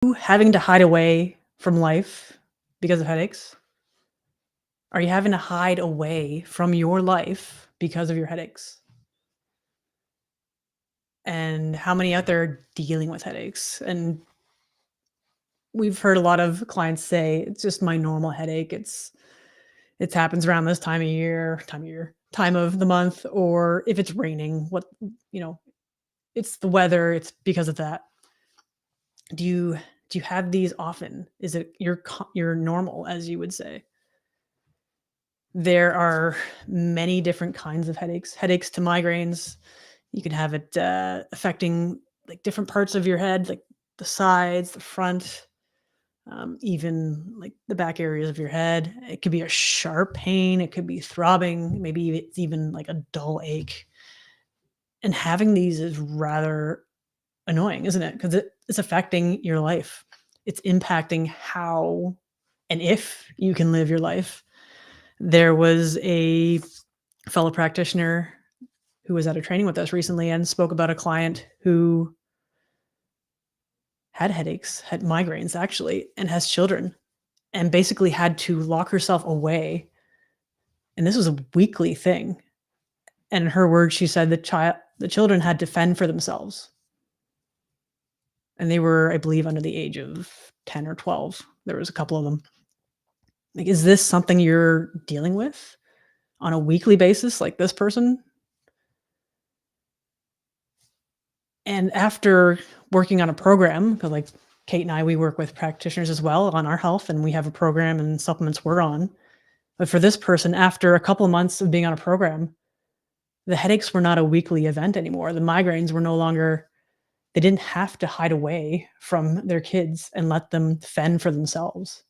You having to hide away from life because of headaches? Are you having to hide away from your life because of your headaches? And how many out there are dealing with headaches? And we've heard a lot of clients say it's just my normal headache. It happens around this time of the month, or if it's raining, you know, it's the weather, it's because of that. Do you have these often? Is it your normal, as you would say? There are many different kinds of headaches to migraines. You can have it, affecting, like, different parts of your head, like the sides, the front, even, like, the back areas of your head. It could be a sharp pain, it could be throbbing, maybe it's even, like, a dull ache, and having these is rather annoying, isn't it? Because it's affecting your life. It's impacting how and if you can live your life. There was a fellow practitioner who was at a training with us recently and spoke about a client who had headaches, had migraines actually, and has children, and basically had to lock herself away. And this was a weekly thing. And in her words, she said the children had to fend for themselves. And they were, I believe, under the age of 10 or 12. There was a couple of them. Like, is this something you're dealing with on a weekly basis like this person? And after working on a program, 'cause, like, Kate and I, we work with practitioners as well on our health, and we have a program and supplements we're on. But for this person, after a couple of months of being on a program, the headaches were not a weekly event anymore. The migraines were no longer they didn't have to hide away from their kids and let them fend for themselves.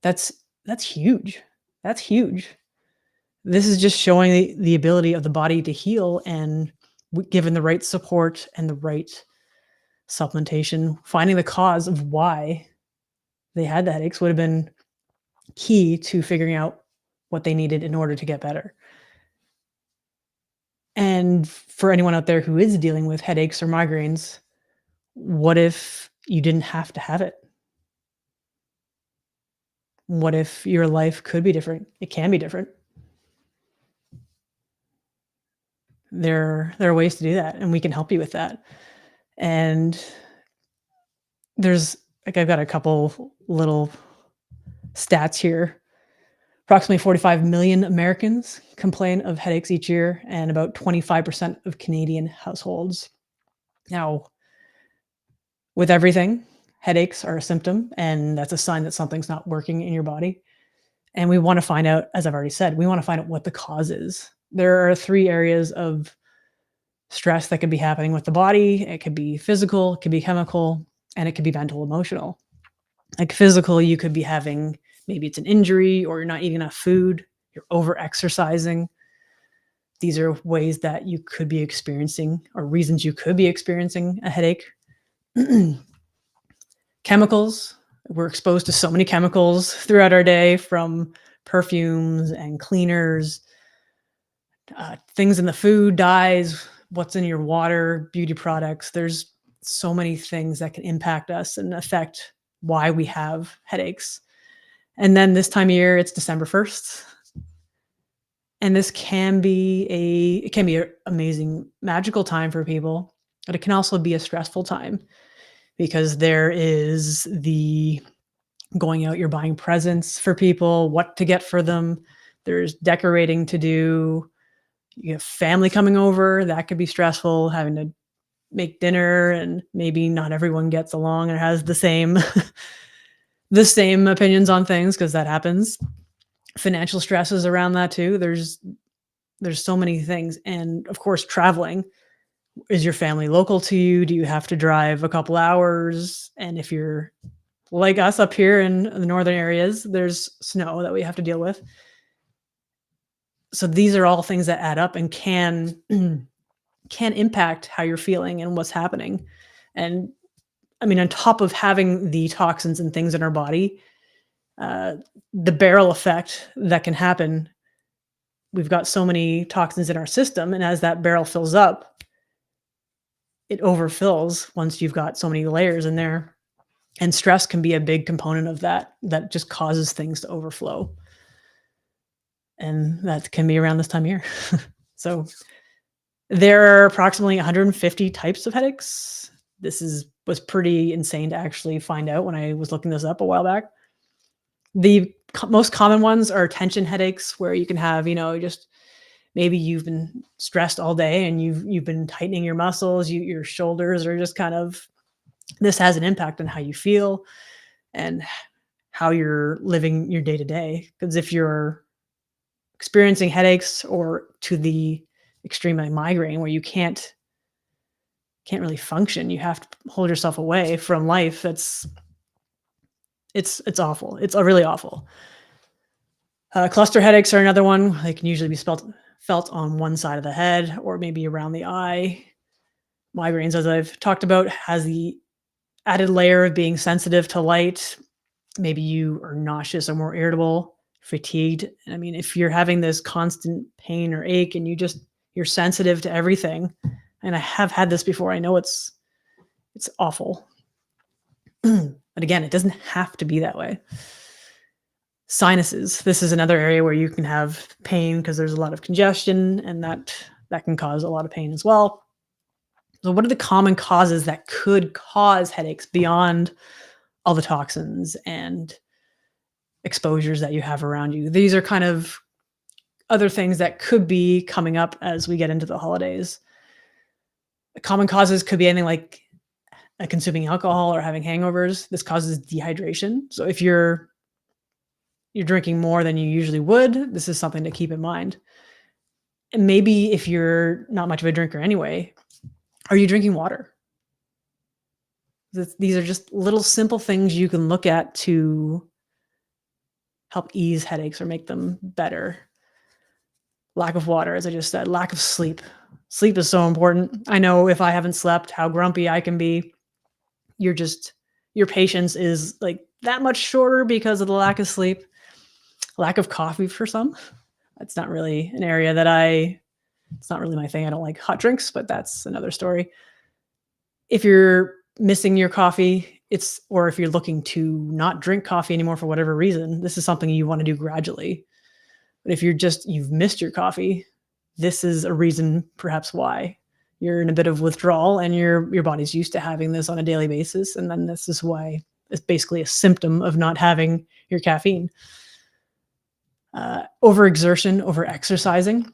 That's that's huge. That's huge. This is just showing the ability of the body to heal and given the right support and the right supplementation, finding the cause of why they had the headaches would have been key to figuring out what they needed in order to get better. And for anyone out there who is dealing with headaches or migraines, what if you didn't have to have it? What if your life could be different? It can be different. There are ways to do that, and we can help you with that. And there's like I've got a couple little stats here. Approximately 45 million Americans complain of headaches each year, and about 25% of Canadian households. Now, with everything, headaches are a symptom, and that's a sign that something's not working in your body. And we want to find out, as I've already said, we want to find out what the cause is. There are three areas of stress that could be happening with the body. It could be physical, it could be chemical, and it could be mental, emotional. Like physical, you could be having maybe it's an injury or you're not eating enough food, you're over exercising. These are ways that you could be experiencing or reasons you could be experiencing a headache. Chemicals, we're exposed to so many chemicals throughout our day from perfumes and cleaners, things in the food, dyes, what's in your water, beauty products. There's so many things that can impact us and affect why we have headaches. And then this time of year, it's December 1st. And this can be an amazing, magical time for people, but it can also be a stressful time because there is the going out, you're buying presents for people, what to get for them. There's decorating to do. You have family coming over, that could be stressful, having to make dinner and maybe not everyone gets along or has the same the same opinions on things because that happens. Financial stresses around that too. There's so many things, and of course, traveling. Is your family local to you? Do you have to drive a couple hours? And if you're like us up here in the northern areas, there's snow that we have to deal with. So these are all things that add up and can can impact how you're feeling and what's happening. And I mean, on top of having the toxins and things in our body, uh, the barrel effect that can happen. We've got so many toxins in our system, and as that barrel fills up, it overfills once you've got so many layers in there. And stress can be a big component of that, that just causes things to overflow. And that can be around this time of year. So there are approximately 150 types of headaches. This is was pretty insane to actually find out when I was looking this up a while back. The most common ones are tension headaches, where you can have, just maybe you've been stressed all day and you've been tightening your muscles, your shoulders are just kind of, this has an impact on how you feel and how you're living your day to day. Because if you're experiencing headaches or to the extreme like migraine where you can't really function, you have to hold yourself away from life. It's awful. It's really awful. Cluster headaches are another one. They can usually be felt on one side of the head or maybe around the eye. Migraines, as I've talked about, has the added layer of being sensitive to light. Maybe you are nauseous or more irritable, fatigued. I mean, if you're having this constant pain or ache and you're sensitive to everything, and I have had this before, I know it's awful. But again, it doesn't have to be that way. Sinuses. This is another area where you can have pain because there's a lot of congestion, and that can cause a lot of pain as well. So what are the common causes that could cause headaches beyond all the toxins and exposures that you have around you? These are kind of other things that could be coming up as we get into the holidays. The common causes could be anything like consuming alcohol or having hangovers. This causes dehydration. So if you're drinking more than you usually would, this is something to keep in mind. And maybe if you're not much of a drinker anyway, are you drinking water? These are just little simple things you can look at to help ease headaches or make them better. Lack of water, as I just said, lack of sleep. Sleep is so important. I know if I haven't slept, how grumpy I can be. Your patience is like that much shorter because of the lack of sleep. Lack of coffee for some. That's not really an area it's not really my thing. I don't like hot drinks, but that's another story. If you're missing your coffee, or if you're looking to not drink coffee anymore for whatever reason, this is something you want to do gradually. But if you've missed your coffee, this is a reason perhaps why you're in a bit of withdrawal and your body's used to having this on a daily basis. And then this is why it's basically a symptom of not having your caffeine. Overexertion, over-exercising.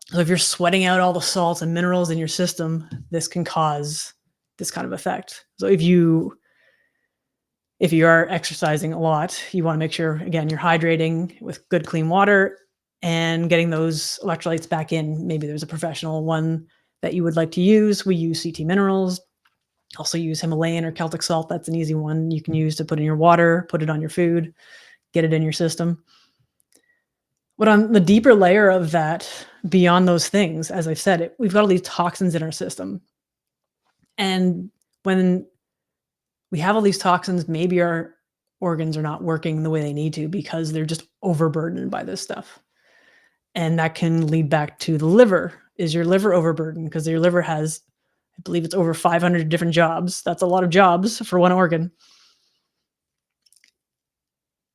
So if you're sweating out all the salts and minerals in your system, this can cause this kind of effect. So if you are exercising a lot, you want to make sure, again, you're hydrating with good, clean water and getting those electrolytes back in. Maybe there's a professional one that you would like to use. We use CT Minerals. Also use Himalayan or Celtic salt. That's an easy one you can use to put in your water, put it on your food, get it in your system. But on the deeper layer of that, beyond those things, as I've said, we've got all these toxins in our system. And when we have all these toxins, maybe our organs are not working the way they need to because they're just overburdened by this stuff. And that can lead back to the liver. Is your liver overburdened? Because your liver has, I believe it's over 500 different jobs. That's a lot of jobs for one organ.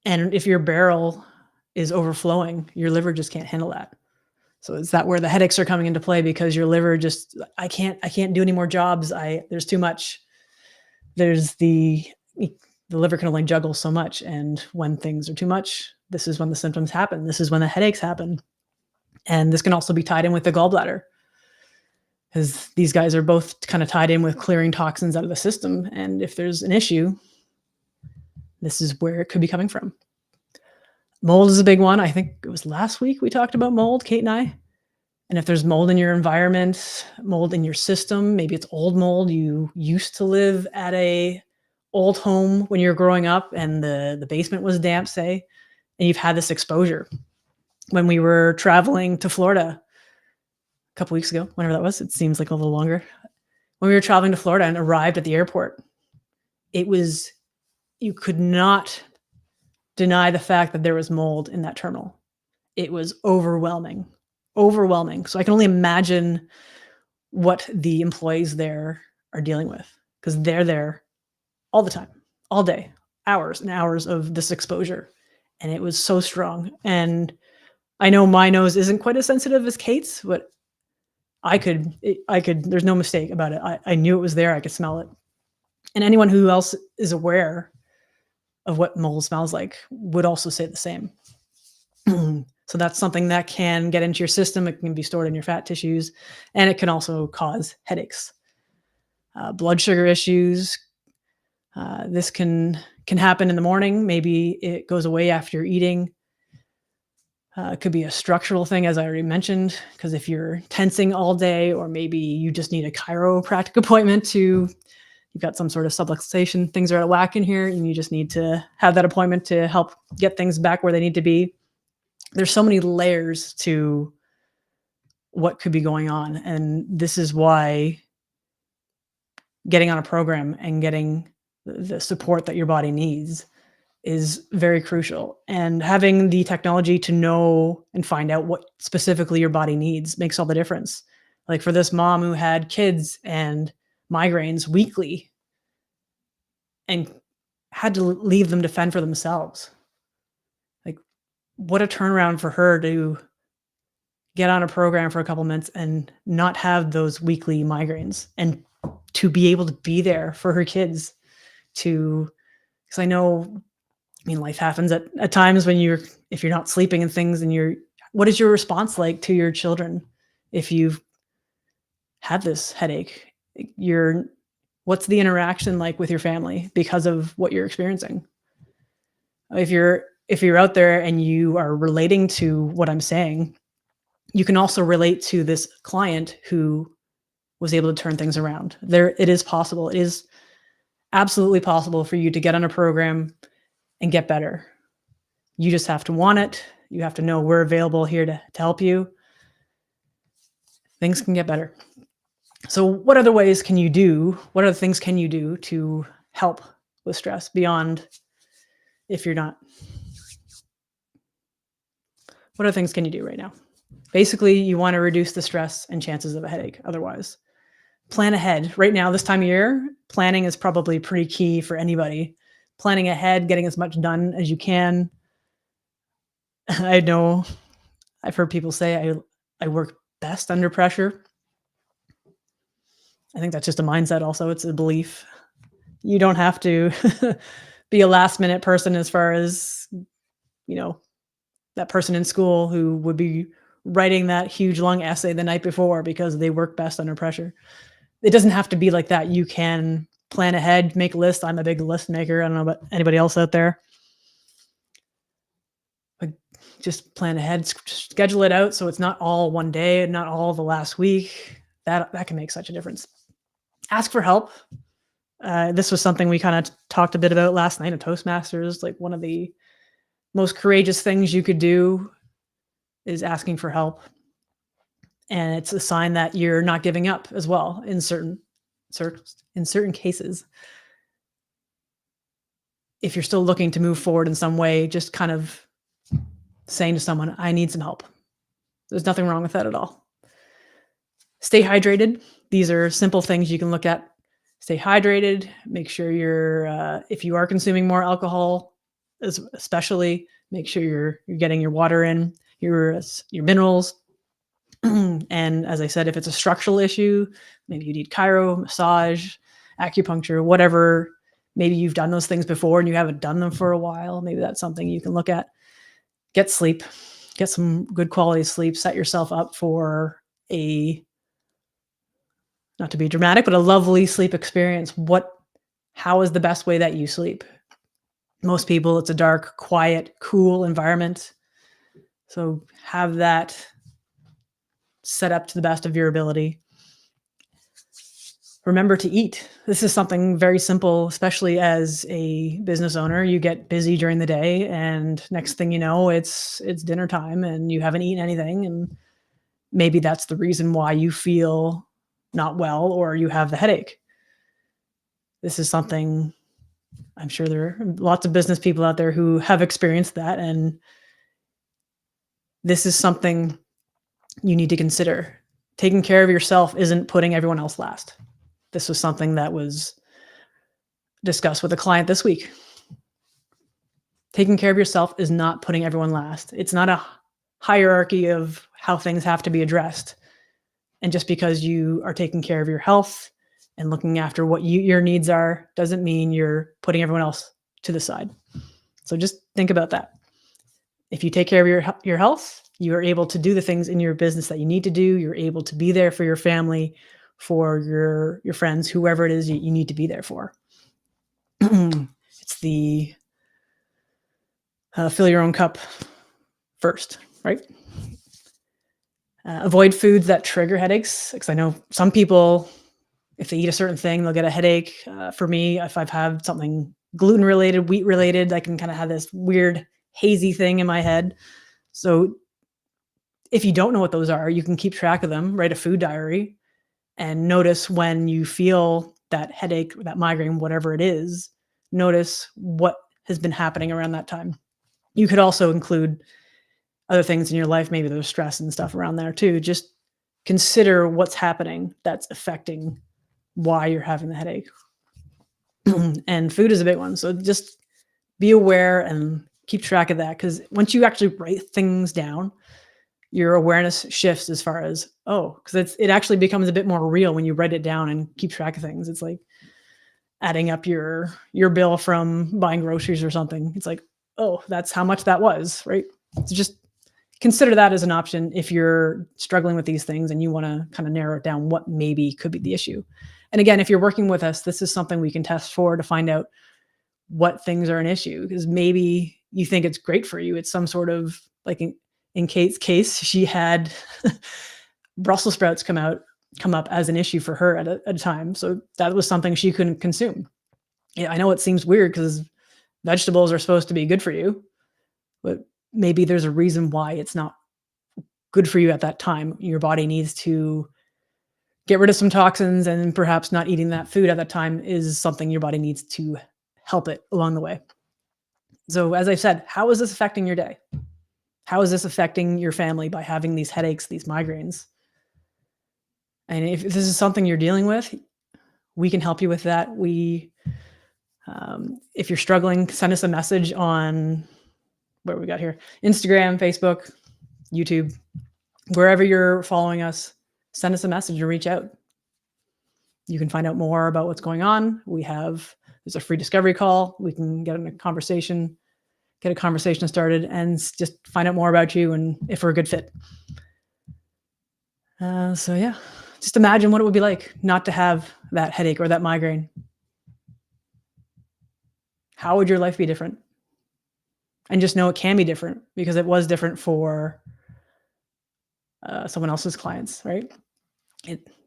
And if your barrel is overflowing, your liver just can't handle that. So is that where the headaches are coming into play? Because your liver just, I can't do any more jobs. There's too much. There's the liver can only juggle so much. And when things are too much, this is when the symptoms happen. This is when the headaches happen. And this can also be tied in with the gallbladder, because these guys are both kind of tied in with clearing toxins out of the system. And if there's an issue, this is where it could be coming from. Mold is a big one. I think it was last week we talked about mold, Kate and I. And if there's mold in your environment, mold in your system, maybe it's old mold. You used to live at a old home when you were growing up and the basement was damp, say, and you've had this exposure. When we were traveling to Florida a couple weeks ago, whenever that was, it seems like a little longer. When we were traveling to Florida and arrived at the airport, you could not deny the fact that there was mold in that terminal. It was overwhelming. So I can only imagine what the employees there are dealing with, because they're there all the time. all day, hours and hours of this exposure, and it was so strong. And I know my nose isn't quite as sensitive as Kate's, but I could there's no mistake about it. I knew it was there, I could smell it. And anyone who else is aware of what mold smells like would also say the same. So that's something that can get into your system. It can be stored in your fat tissues, and it can also cause headaches, blood sugar issues. This can happen in the morning. Maybe it goes away after you're eating. It could be a structural thing, as I already mentioned, because if you're tensing all day, or maybe you just need a chiropractic appointment to, you've got some sort of subluxation, things are out of whack in here, and you just need to have that appointment to help get things back where they need to be. There's so many layers to what could be going on. And this is why getting on a program and getting the support that your body needs is very crucial. And having the technology to know and find out what specifically your body needs makes all the difference. Like for this mom who had kids and migraines weekly and had to leave them to fend for themselves. Like, what a turnaround for her to get on a program for a couple months and not have those weekly migraines, and to be able to be there for her kids. To, because I know, I mean, life happens at times when if you're not sleeping and things, and what is your response like to your children if you've had this headache? What's the interaction like with your family because of what you're experiencing? If you're out there and you are relating to what I'm saying, you can also relate to this client who was able to turn things around. It is possible. It is absolutely possible for you to get on a program and get better. You just have to want it. You have to know we're available here to help you. Things can get better. So what other ways can you do? What other things can you do to help with stress beyond if you're not? What other things can you do right now? Basically, you want to reduce the stress and chances of a headache otherwise. Plan ahead. Right now, this time of year, planning is probably pretty key for anybody. Planning ahead, getting as much done as you can. I know I've heard people say I work best under pressure. I think that's just a mindset also. It's a belief. You don't have to be a last minute person as far as, that person in school who would be writing that huge long essay the night before because they work best under pressure. It doesn't have to be like that. You can plan ahead, make lists. I'm a big list maker. I don't know about anybody else out there. But just plan ahead, schedule it out so it's not all one day, not all the last week. That can make such a difference. Ask for help. This was something we kind of talked a bit about last night at Toastmasters. Like, one of the most courageous things you could do is asking for help. And it's a sign that you're not giving up as well in certain cases. If you're still looking to move forward in some way, just kind of saying to someone, I need some help. There's nothing wrong with that at all. Stay hydrated. These are simple things you can look at. Stay hydrated. Make sure if you are consuming more alcohol, especially, make sure you're getting your water in, your minerals. And as I said, if it's a structural issue, maybe you need chiro, massage, acupuncture, whatever. Maybe you've done those things before and you haven't done them for a while. Maybe that's something you can look at. Get sleep. Get some good quality sleep. Set yourself up for not to be dramatic, but a lovely sleep experience. How is the best way that you sleep? Most people, it's a dark, quiet, cool environment. So have that set up to the best of your ability. Remember to eat. This is something very simple, especially as a business owner. You get busy during the day, and next thing you know, it's dinner time and you haven't eaten anything. And maybe that's the reason why you feel not well or you have the headache. This is something, I'm sure there are lots of business people out there who have experienced that. And this is something you need to consider. Taking care of yourself isn't putting everyone else last. This was something that was discussed with a client this week. Taking care of yourself is not putting everyone last. It's not a hierarchy of how things have to be addressed. And just because you are taking care of your health and looking after what your needs are doesn't mean you're putting everyone else to the side. So just think about that. If you take care of your health, you are able to do the things in your business that you need to do. You're able to be there for your family, for your friends, whoever it is you need to be there for. It's the fill your own cup first, right? Avoid foods that trigger headaches, because I know some people, if they eat a certain thing, they'll get a headache. For me, if I've had something gluten related, wheat related, I can kind of have this weird hazy thing in my head. So if you don't know what those are, you can keep track of them, write a food diary, and notice when you feel that headache, that migraine, whatever it is, notice what has been happening around that time. You could also include other things in your life. Maybe there's stress and stuff around there too. Just consider what's happening that's affecting why you're having the headache. And food is a big one. So just be aware and keep track of that. Because once you actually write things down, your awareness shifts as far as, because it actually becomes a bit more real when you write it down and keep track of things. It's like adding up your bill from buying groceries or something. It's like, that's how much that was, right? So just consider that as an option if you're struggling with these things and you want to kind of narrow it down what maybe could be the issue. And again, if you're working with us, this is something we can test for to find out what things are an issue, because maybe you think it's great for you. It's some sort of, like in Kate's case, she had Brussels sprouts come up as an issue for her at a time. So that was something she couldn't consume. Yeah, I know it seems weird because vegetables are supposed to be good for you, but maybe there's a reason why it's not good for you at that time. Your body needs to get rid of some toxins, and perhaps not eating that food at that time is something your body needs to help it along the way. So as I said, how is this affecting your day? How is this affecting your family by having these headaches, these migraines? And if this is something you're dealing with, we can help you with that. If you're struggling, send us a message on what we got here: Instagram, Facebook, YouTube, wherever you're following us. Send us a message or reach out. You can find out more about what's going on. There's a free discovery call. We can get a conversation started, and just find out more about you and if we're a good fit. So yeah, just imagine what it would be like not to have that headache or that migraine. How would your life be different? And just know it can be different, because it was different for someone else's clients, right?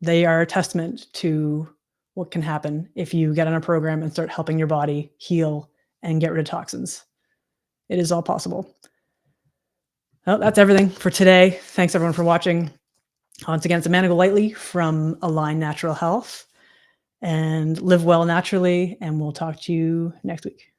They are a testament to what can happen if you get on a program and start helping your body heal and get rid of toxins. It is all possible. Well, that's everything for today. Thanks everyone for watching. Once again, it's Amanda Golightly from Align Natural Health, and live well naturally, and we'll talk to you next week.